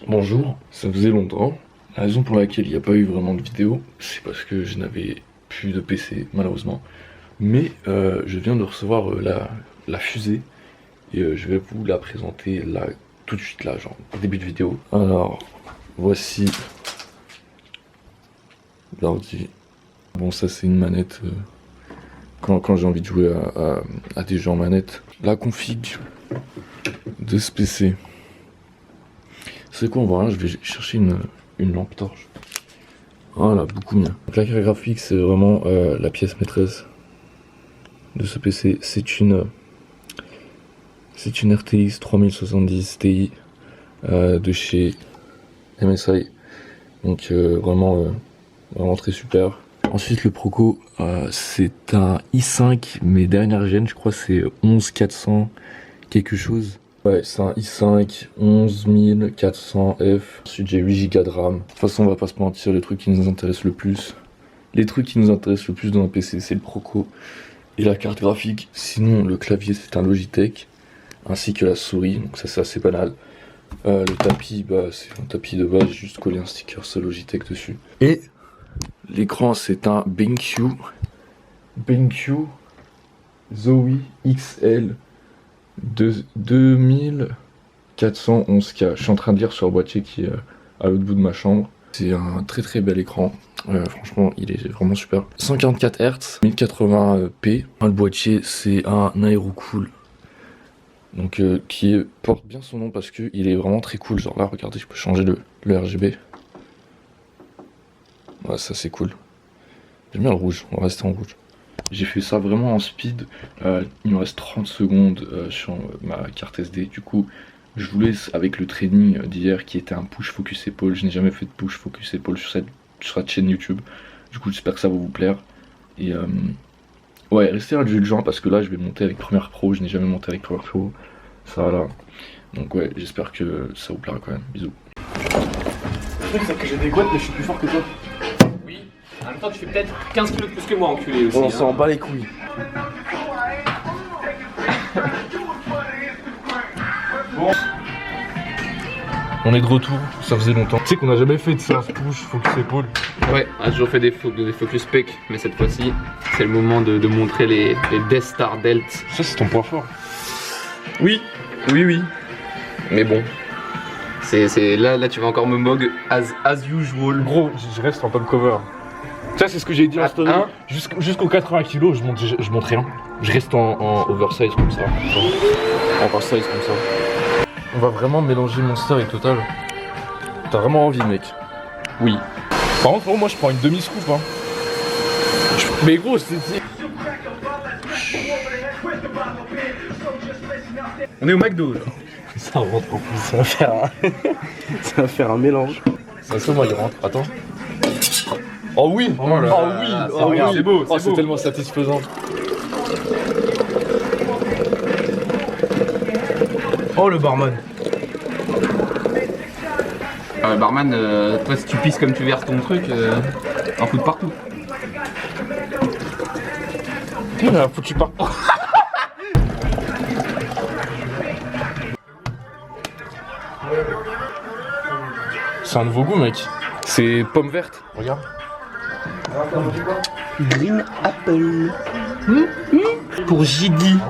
Bonjour, ça faisait longtemps. La raison pour laquelle il n'y a pas eu vraiment de vidéo, c'est parce que je n'avais plus de PC, malheureusement. Mais je viens de recevoir la fusée et je vais vous la présenter là, tout de suite là, genre au début de vidéo. Alors, voici l'ordi. Bon, ça c'est une manette quand j'ai envie de jouer à des jeux en manette. La config de ce PC. C'est quoi, on voit rien, je vais chercher une lampe torche. Voilà, beaucoup mieux. Donc, la carte graphique, c'est vraiment la pièce maîtresse de ce PC. C'est une RTX 3070 Ti de chez MSI. Donc vraiment très super. Ensuite le Proco, c'est un i5 mais dernière gêne, je crois c'est 11400 quelque chose. Ouais, c'est un i5 11400F. Ensuite j'ai 8 Go de RAM. De toute façon on va pas se mentir, les trucs qui nous intéressent le plus dans un PC, c'est le Proco et la carte graphique. Sinon le clavier c'est un Logitech, ainsi que la souris, donc ça c'est assez banal. Le tapis, c'est un tapis de base, j'ai juste collé un sticker sur Logitech dessus. Et l'écran c'est un BenQ Zowie XL de 2411K. Je suis en train de lire sur le boîtier qui est à l'autre bout de ma chambre. C'est un très bel écran. Franchement, il est vraiment super. 144 Hz, 1080p. Le boîtier, c'est un Aerocool. Donc, porte bien son nom parce qu'il est vraiment très cool. Genre là, regardez, je peux changer le RGB. Ouais, ça c'est cool. J'aime bien le rouge, on va rester en rouge. J'ai fait ça vraiment en speed, il me reste 30 secondes sur ma carte SD, du coup je vous laisse avec le training d'hier qui était un push focus épaule. Je n'ai jamais fait de push focus épaule sur cette chaîne YouTube, du coup j'espère que ça va vous plaire. Et ouais, restez indulgents parce que là je vais monter avec Premiere Pro, je n'ai jamais monté avec Premiere Pro, ça là. Donc ouais, j'espère que ça vous plaira quand même, bisous. C'est que j'ai des gouttes mais je suis plus fort que toi. En même temps, tu fais peut-être 15 kilos de plus que moi, enculé aussi. On s'en bat les couilles. Bon. On est de retour, ça faisait longtemps. Tu sais qu'on a jamais fait de séance push, focus épaule. Ouais, on a toujours fait des focus pec, mais cette fois-ci, c'est le moment de montrer les Death Star Delt. Ça c'est ton point fort. Oui. Mais bon. Là, tu vas encore me mog as usual. Gros, je reste en top cover. Ça c'est ce que j'ai dit en story. Jusqu'aux 80 kg, je monte rien. Je reste en oversize comme ça. En oversize comme ça. On va vraiment mélanger Monster et Total. T'as vraiment envie, mec? Oui. Par contre, moi je prends une demi-scoop. Hein. Mais gros, c'est. On est au McDo là. Ça rentre en plus. Ça va faire un mélange. Ça, moi il rentre. Attends. Oh oui! Oh oui! C'est beau! C'est tellement satisfaisant. Oh le barman. Barman, toi si tu pisses comme tu verses ton truc, en foutre partout. Il a foutu partout. C'est un nouveau goût, mec. C'est pomme verte. Regarde. Green Apple. Pour JD.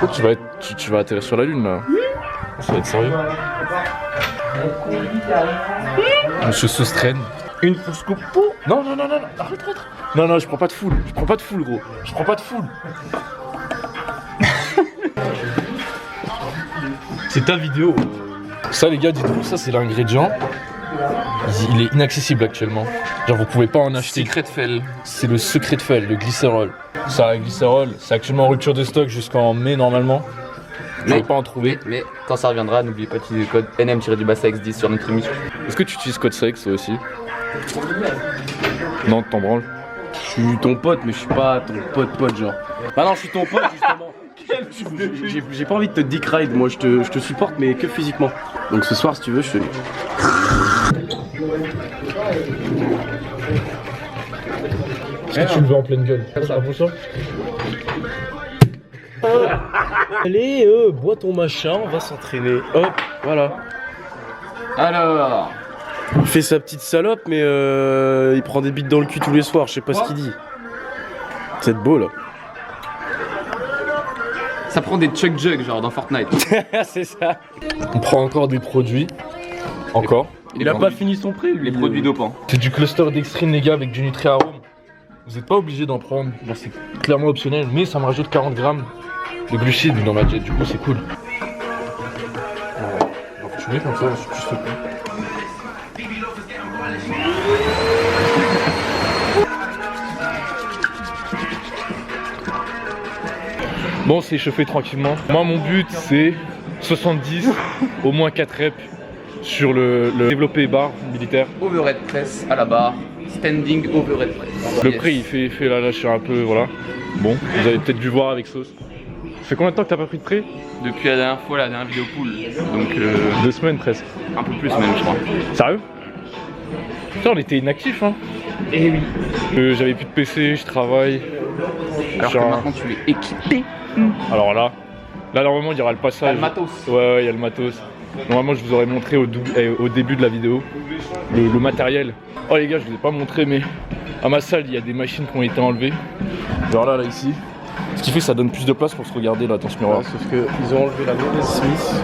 Tu vas atterrir sur la lune là. Ça va être sérieux. Monsieur Sostraine. Une fausse coupe. Non, arrête. Non, je prends pas de full. Gros. Je prends pas de full. C'est ta vidéo. Ça les gars, dites-vous, ça c'est l'ingrédient. Il est inaccessible actuellement. Genre vous pouvez pas en acheter. Secret de fel. C'est le secret de fel, le glycérol. Ça, le glycérol, c'est actuellement en rupture de stock jusqu'en mai normalement. Je ne vais pas en trouver. Mais quand ça reviendra, n'oubliez pas d'utiliser le code NM-SAX10 sur notre émission. Est-ce que tu utilises code SAX toi aussi? Non, t'en branles. Je suis ton pote, mais je suis pas ton pote genre. Bah non, je suis ton pote justement. J'ai pas envie de te dick ride, moi je te supporte mais que physiquement. Donc ce soir si tu veux je te dis. Est-ce que tu le veux en pleine gueule? Ça va ça? Allez, bois ton machin, on va s'entraîner. Hop, voilà. Alors, Il fait sa petite salope, mais il prend des bites dans le cul tous les soirs, je sais pas ce qu'il dit. C'est beau là. ça prend des Chuck Jug genre dans Fortnite. C'est ça. On prend encore des produits. Encore. Il a pas fini son prix, lui. Les produits dopants. C'est du cluster dextrine, les gars, avec du Nutri-Arome. Vous n'êtes pas obligé d'en prendre. Genre, c'est clairement optionnel, mais ça me rajoute 40 grammes de glucides dans ma diète. Du coup, c'est cool. On va continuer comme ça, tu sautes. Bon, c'est échauffé tranquillement. Moi, mon but, c'est 70, au moins 4 reps sur le développé barre militaire. Overhead press à la barre. Standing overhead press. Le Yes. prix, il fait là, je suis un peu, voilà. Bon, vous avez peut-être dû voir avec sauce. Ça fait combien de temps que t'as pas pris de prêt? Depuis la dernière fois, la dernière vidéo pool. Donc 2 semaines presque. un peu plus même, je crois. Sérieux? Putain, on était inactifs, hein. Et oui. J'avais plus de PC, je travaille. Alors que Genre- maintenant tu es équipé. Alors là, normalement, il y aura le passage. T'as le matos. Ouais, il y a le matos. Normalement, je vous aurais montré au début de la vidéo le matériel. Oh les gars, je vous ai pas montré, mais à ma salle, il y a des machines qui ont été enlevées. Genre là, ici. Ce qui fait que ça donne plus de place pour se regarder là dans ce miroir. Ouais, sauf qu'ils ont enlevé la mauvaise Smith.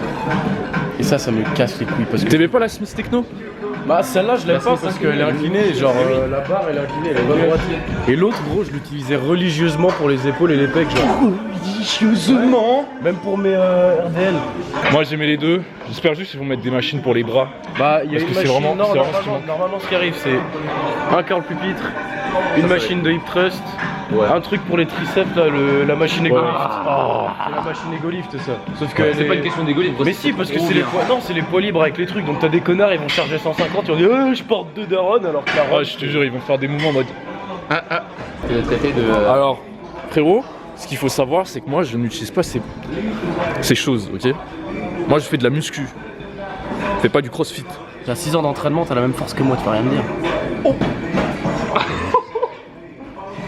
Et ça me casse les couilles parce que. T'aimais pas la Smith Techno? Bah celle-là je l'aime Bah, pas c'est parce ça, qu'elle est inclinée, genre la barre elle est inclinée, elle est pas droite. Et l'autre gros je l'utilisais religieusement pour les épaules et les pecs, genre religieusement. Même pour mes RDL. Moi j'aimais les deux, j'espère juste qu'ils vont mettre des machines pour les bras. Bah il y a Parce une que c'est machine, vraiment- non, c'est vraiment ce qui manque. normalement ce qui arrive c'est un curl pupitre, une machine de hip thrust, un truc pour les triceps là, la machine ego lift. C'est la machine ego lift ça. Sauf que C'est pas une question d'égo, Mais si, parce que c'est les poids. Non, c'est les poids libres avec les trucs. Donc t'as des connards, ils vont charger 150, ils vont dire je porte 2 darons alors que la Ouais, je te jure, ils vont faire des mouvements en mode. C'est le traité de. Alors, frérot, ce qu'il faut savoir, c'est que moi je n'utilise pas ces choses, ok? Moi je fais de la muscu. Je fais pas du crossfit. T'as 6 ans d'entraînement, t'as la même force que moi, tu peux rien me dire.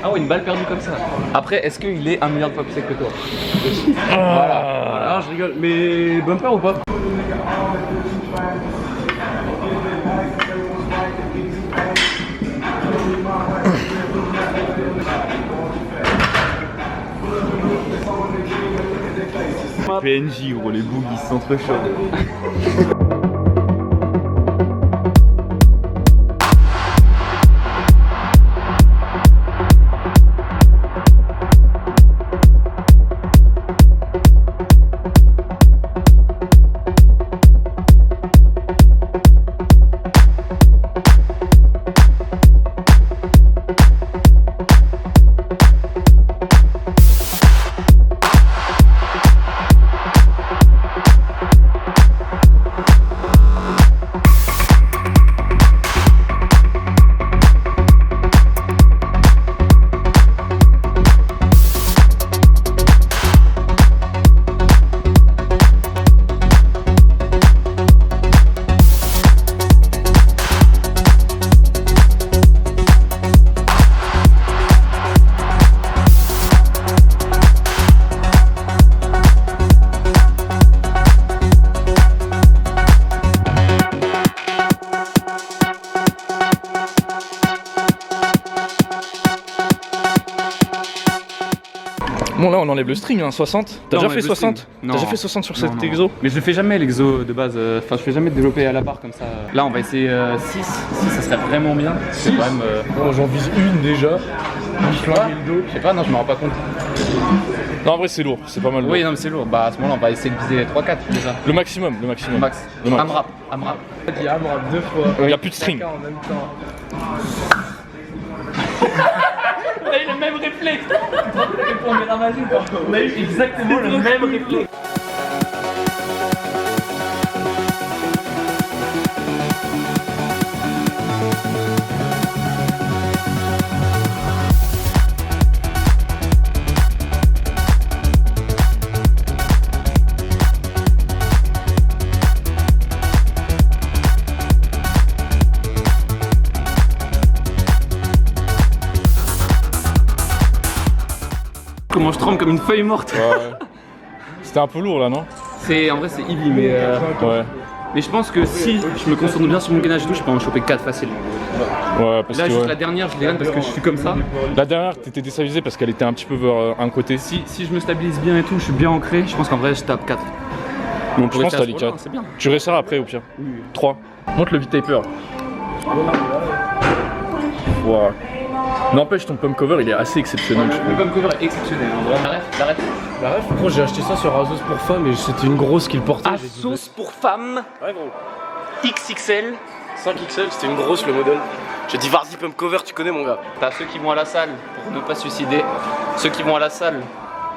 Ah ouais, une balle perdue comme ça. Après, est-ce qu'il est 1 milliard de fois plus sec que toi? Ah, je rigole. Mais bumper ou pas? PNJ gros, les bougs ils s'entrechoquent. Bon, là on enlève le string, hein, 60. T'as Non, déjà on fait enlève le 60? string. T'as Non. déjà fait 60 sur Non, cet non. exo? Mais je fais jamais l'exo de base. Enfin, je fais jamais de développer à la barre comme ça. Là, on va essayer 6. 6, ça serait vraiment bien. C'est quand même. Bon, j'en vise une déjà. Flinguer le dos. Je sais pas, non, je me rends pas compte. Non, en vrai c'est lourd, c'est pas mal lourd. Oui, non, mais c'est lourd. Bah, à ce moment-là, on va essayer de viser 3-4 déjà. Le maximum, le maximum. Max. Le max. AMRAP. AMRAP. Il y a AMRAP 2 fois. Il y a plus de string. Chacun en même temps. On a eu le même réflexe. On met la magie ou pas? On a eu exactement le même réflexe. Comment je tremble comme une feuille morte. Ouais. C'était un peu lourd là, non? En vrai, c'est easy, mais. Ouais. Mais je pense que si je me concentre bien sur mon gainage et tout, je peux en choper 4 facile. Ouais, parce Là, que juste ouais. la dernière, je les gagne parce que je suis comme ça. La dernière, t'étais déstabilisé parce qu'elle était un petit peu vers un côté. Si je me stabilise bien et tout, je suis bien ancré, je pense qu'en vrai, je tape 4. Mais on Je pense que t'as les 4. C'est bien. Tu réussiras après au pire. 3. Montre le V-taper. Wow. N'empêche, ton pump cover il est assez exceptionnel. Je Le trouve. pump cover est exceptionnel. L'arrête. La ref, gros, j'ai acheté ça sur Asos pour femme et c'était une grosse qu'il portait. Sauce pour femme. Ouais, gros. XXL. 5XL, c'était une grosse le modèle. J'ai dit vas-y pump cover, tu connais mon gars. T'as ceux qui vont à la salle pour ne pas se suicider, ceux qui vont à la salle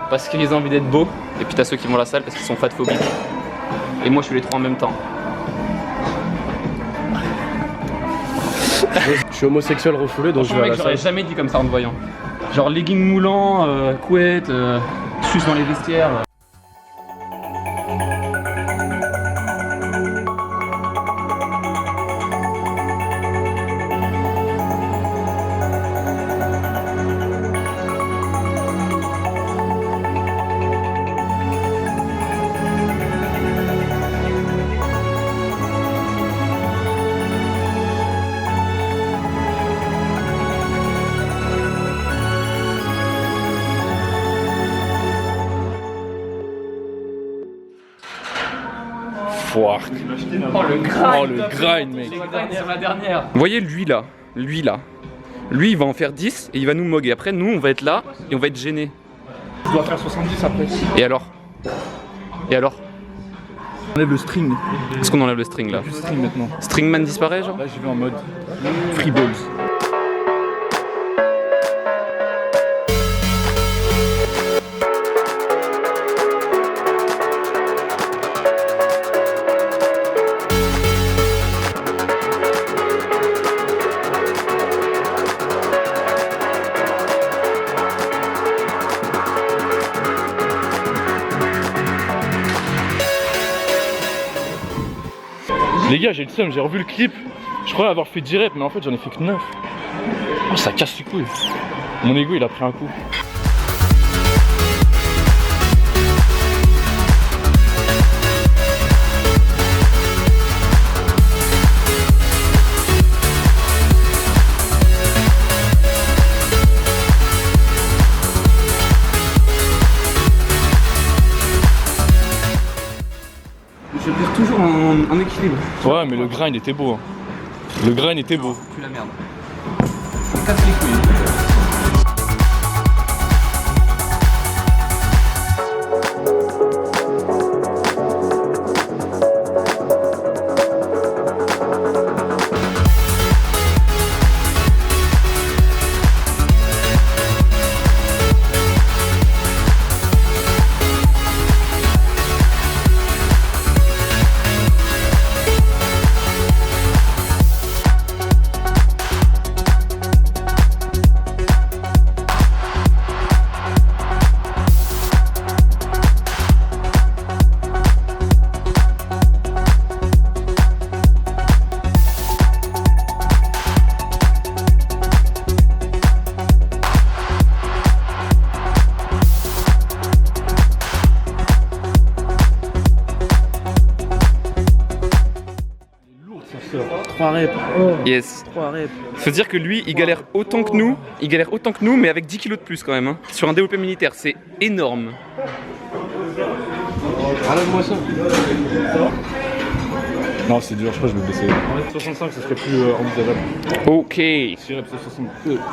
parce qu'ils ont envie d'être beaux, et puis t'as ceux qui vont à la salle parce qu'ils sont fatphobiques. Et moi je suis les trois en même temps. Je suis homosexuel refoulé donc je vais à Mec, la j'aurais salle. jamais dit comme ça en te voyant. Genre legging moulant, couette, suce dans les vestiaires. Foire. Oh le grind. Oh le grind, mec. Le grind sur la dernière. Vous voyez lui là, lui il va en faire 10 et il va nous moguer. Après nous on va être là et on va être gênés. Tu dois faire 70 après. Et alors? On enlève le string. Est-ce qu'on enlève le string là? Plus string maintenant. Stringman disparaît genre? Là j'y vais en mode free balls. Les gars, j'ai le seum, j'ai revu le clip. Je croyais avoir fait 10 reps, mais en fait j'en ai fait que 9. Oh, ça casse les couilles. Mon ego il a pris un coup. Je perds toujours en équilibre. Ouais, mais le grind était beau. Hein. Le grind était beau. Plus la merde. Ça me casse les couilles. Yes. 3 reps. Faut dire que lui, il galère autant que nous, mais avec 10 kilos de plus quand même. Hein. Sur un développé militaire, c'est énorme. Enlève-moi ça. Non, c'est dur, je crois que je vais baisser. 65, ça serait plus envisageable. Ok. 6 reps,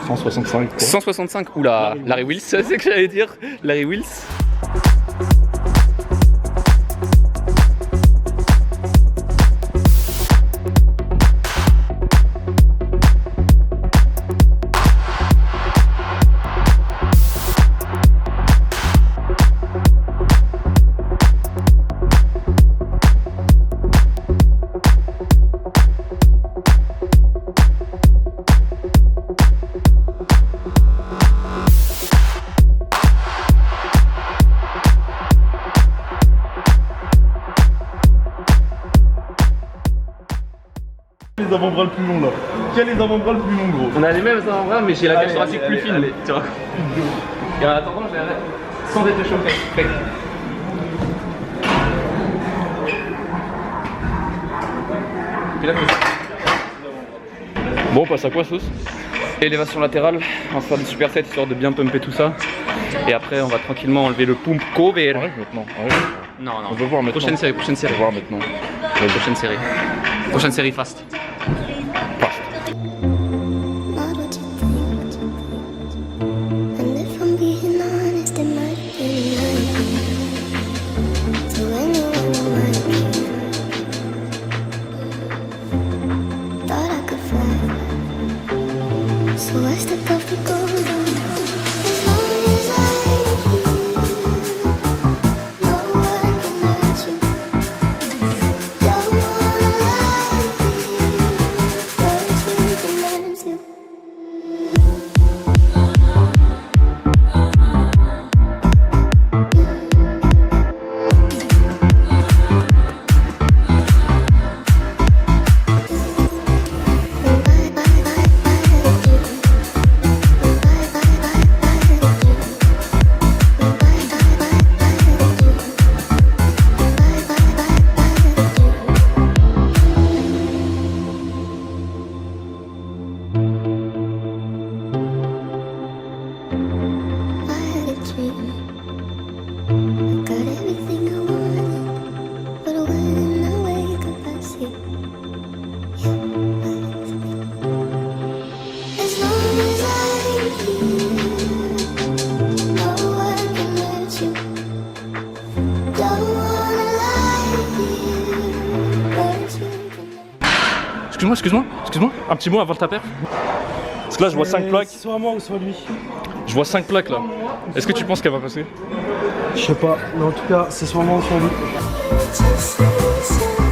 165. Quoi. 165, oula, Larry Wills, c'est ce que j'allais dire. Larry Wills. Les avant-bras le plus long là. Quel est les avant-bras le plus long, gros? On a les mêmes avant-bras, mais j'ai la cage Allez, thoracique allez, plus fine. allez. Tu vois. Et en attendant, je l'arrête sans être chauffé. pilates. Bon, on passe à quoi, sauce? Élévation latérale, on va faire des supersets histoire de bien pumper tout ça. Et après, on va tranquillement enlever le pump cover. Arrête maintenant, arrête. Non, non. On veut voir maintenant. Prochaine série, prochaine série. On veut voir maintenant. Prochaine série. Prochaine série fast. Not what you think. And if I'm being honest, it might have been lying to anyone who might care. Thought I could fly, so I stepped off the golden. As long as I'm here, no one can hurt you. Don't wanna lie here, but you can learn to. I had a dream. I got everything I wanted, but when I wake up, I see you with me. As long as I'm here, no one can hurt you. Don't wanna lie here, but you can. Excuse-moi. Un petit mot avant ta perf. Parce que là, je vois 5 plaques. Soit moi ou soit lui. Je vois 5 plaques là. Est-ce que tu penses qu'elle va passer? Je sais pas, mais en tout cas, c'est soit moi ou soit lui. Just listen.